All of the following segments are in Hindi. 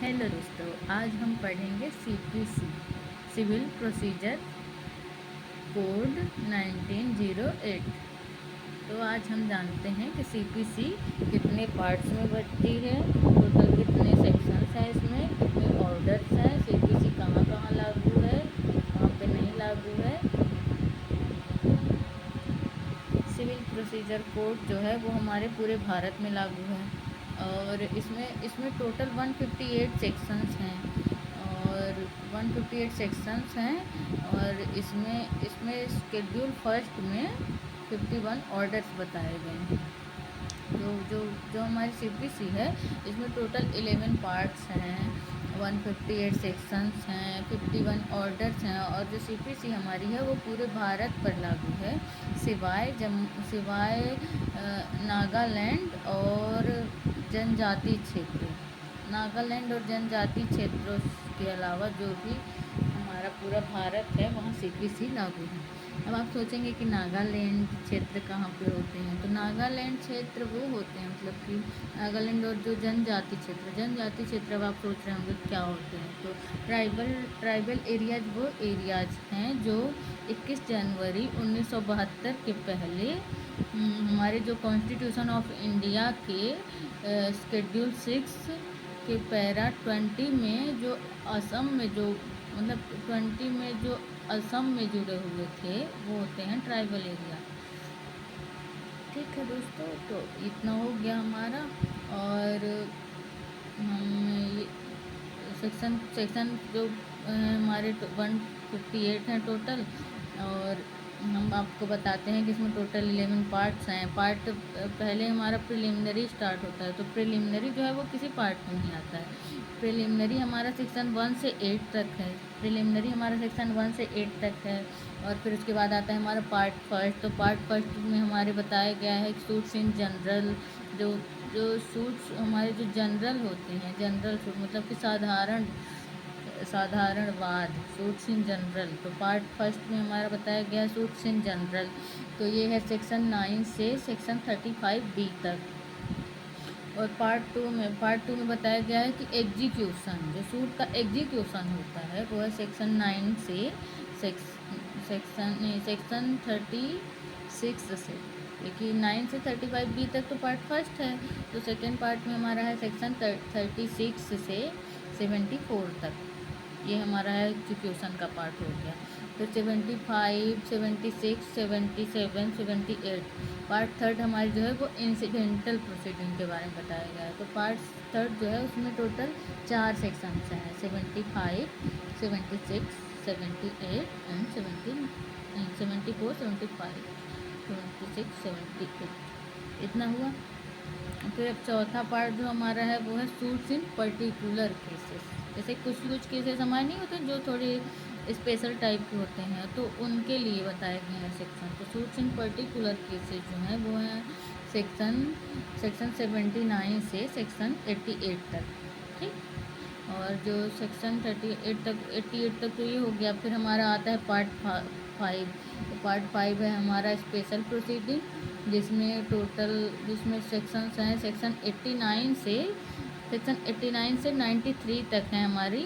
हेलो दोस्तों, आज हम पढ़ेंगे सीपीसी सिविल प्रोसीजर कोड 1908। तो आज हम जानते हैं कि सीपीसी कितने पार्ट्स में बटती है, टोटल कितने सेक्शंस हैं, इसमें कितने ऑर्डर्स हैं, सीपीसी कहाँ कहाँ लागू है, कहाँ पे नहीं लागू है। सिविल प्रोसीजर कोड जो है वो हमारे पूरे भारत में लागू है और इसमें टोटल 158 सेक्शंस हैं और 158 सेक्शंस हैं और इसमें इसमें शेड्यूल फर्स्ट में 51 ऑर्डर्स बताए गए हैं। जो जो जो हमारी सीपीसी है इसमें टोटल 11 पार्ट्स हैं, 158 सेक्शंस हैं, 51 ऑर्डर्स हैं और जो सीपीसी हमारी है वो पूरे भारत पर लागू है सिवाय नागालैंड और जनजाति क्षेत्र। नागालैंड और जनजाति क्षेत्रों के अलावा जो भी हमारा पूरा भारत है वहाँ सीपीसी लागू है। अब आप सोचेंगे कि नागालैंड क्षेत्र कहाँ पे होते हैं, तो नागालैंड क्षेत्र वो होते हैं, मतलब कि नागालैंड और जो जनजाति क्षेत्र अब आप सोच रहे होंगे क्या होते हैं, तो ट्राइबल एरियाज वो एरियाज हैं जो 21 जनवरी 1972 के पहले हमारे जो कॉन्स्टिट्यूशन ऑफ इंडिया के शेड्यूल 6 के पैरा 20 में जो असम में जो मतलब 20 में जो असम में जुड़े हुए थे वो होते हैं ट्राइबल एरिया। ठीक है दोस्तों, तो इतना हो गया हमारा। और हम ये सेक्शन जो हमारे 158 हैं टोटल, और हम आपको बताते हैं कि इसमें टोटल 11 पार्ट्स हैं। पहले हमारा प्रिलिमिनरी स्टार्ट होता है, तो प्रिलिमिनरी जो है वो किसी पार्ट में नहीं आता है। प्रिलिमिनरी हमारा सेक्शन 1 से 8 तक है। प्रिलिमिनरी हमारा सेक्शन 1 से 8 तक है और फिर उसके बाद आता है हमारा पार्ट फर्स्ट। तो पार्ट फर्स्ट में हमारे बताया गया है सूट्स इन जनरल, जो जो सूट्स हमारे जो जनरल होते हैं, जनरल सूट मतलब कि साधारणवाद, सूट्स इन जनरल। तो पार्ट फर्स्ट में हमारा बताया गया सूट्स इन जनरल, तो ये है सेक्शन 9 से सेक्शन 35B तक। और पार्ट टू में बताया गया है कि एग्जीक्यूशन, जो सूट का एग्जीक्यूशन होता है वो है सेक्शन 9 से सेक्शन 36 से। देखिए 9 से 35B तक तो पार्ट फर्स्ट है, तो सेकेंड पार्ट में हमारा है सेक्शन 36 से 74 तक। ये हमारा है एग्जीक्यूशन का पार्ट हो गया। फिर 75, 76, 77, 78 पार्ट थर्ड हमारी जो है वो इंसिडेंटल प्रोसीडिंग के बारे में बताया गया है। तो पार्ट थर्ड जो है उसमें टोटल 4 सेक्शंस हैं, 75, 76, 78 एंड 74, 75, 76, 78 इतना हुआ। फिर अब चौथा पार्ट जो हमारा है वो है सूट्स इन पर्टिकुलर केसेस। जैसे कुछ केसेस हमारे नहीं होते जो थोड़े स्पेशल टाइप के होते हैं, तो उनके लिए बताए गए हैं सेक्शन। तो सूट्स इन पर्टिकुलर केसेस जो हैं वो हैं सेक्शन 79 से सेक्शन 88 तक। ठीक, और जो सेक्शन 88 तक तो ये हो गया। फिर हमारा आता है पार्ट 5। तो पार्ट 5 है हमारा स्पेशल प्रोसीडिंग, जिसमें सेक्शंस हैं सेक्शन 89 से 93 तक है हमारी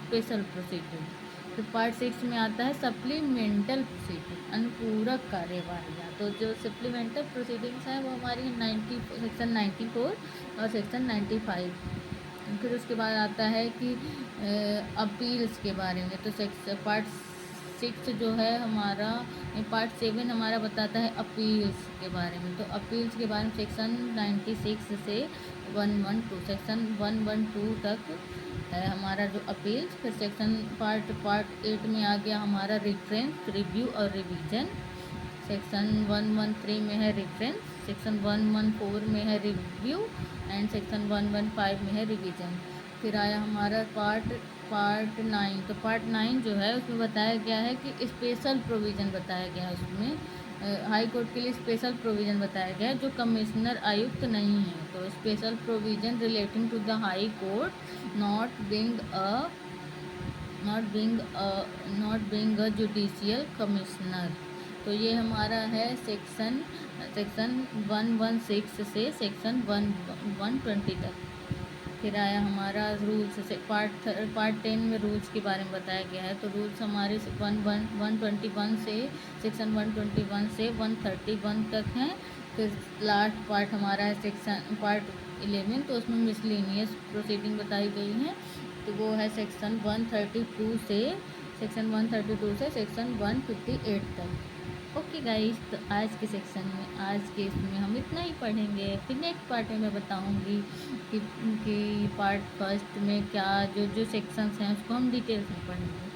स्पेशल प्रोसीडिंग। फिर पार्ट 6 में आता है सप्लीमेंटल प्रोसीडिंग, अनुपूरक कार्यवाहियाँ। तो जो सप्लीमेंटल प्रोसीडिंग्स हैं वो हमारी सेक्शन 94 और सेक्शन 95। फिर उसके बाद आता है कि अपील्स के बारे में। तो पार्ट 6 जो है हमारा, पार्ट 7 हमारा बताता है अपील्स के बारे में। तो अपील्स के बारे में सेक्शन 96 से 112 सेक्शन 112 तक है हमारा जो अपील्स। फिर पार्ट 8 में आ गया हमारा रेफरेंस, रिव्यू और रिवीजन। सेक्शन 113 में है रेफरेंस, सेक्शन 114 में है रिव्यू एंड सेक्शन 115 में है रिवीजन। फिर आया हमारा पार्ट 9। तो पार्ट 9 जो है उसमें बताया गया है कि स्पेशल प्रोविज़न बताया गया है। उसमें हाई कोर्ट के लिए स्पेशल प्रोविज़न बताया गया है जो कमिश्नर आयुक्त नहीं है। तो special provision relating to the high court not being a judicial commissioner. तो ये हमारा है सेक्शन 116 से सेक्शन 120 तक। फिर आया हमारा रूल्स से पार्ट 10 में रूल्स के बारे में बताया गया है। तो रूल्स हमारे 121 से सेक्शन 121 से 131 तक हैं। फिर लास्ट पार्ट हमारा है सेक्शन पार्ट 11, तो उसमें मिसलेनियस प्रोसीडिंग बताई गई है। तो वो है सेक्शन 132 से सेक्शन 158 तक। ओके गाइस, तो आज के सेक्शन में, आज के इसमें हम इतना ही पढ़ेंगे। फिर नेक्स्ट पार्ट में मैं बताऊंगी कि पार्ट फर्स्ट में क्या जो जो सेक्शंस हैं उसको हम डिटेल्स में पढ़ेंगे।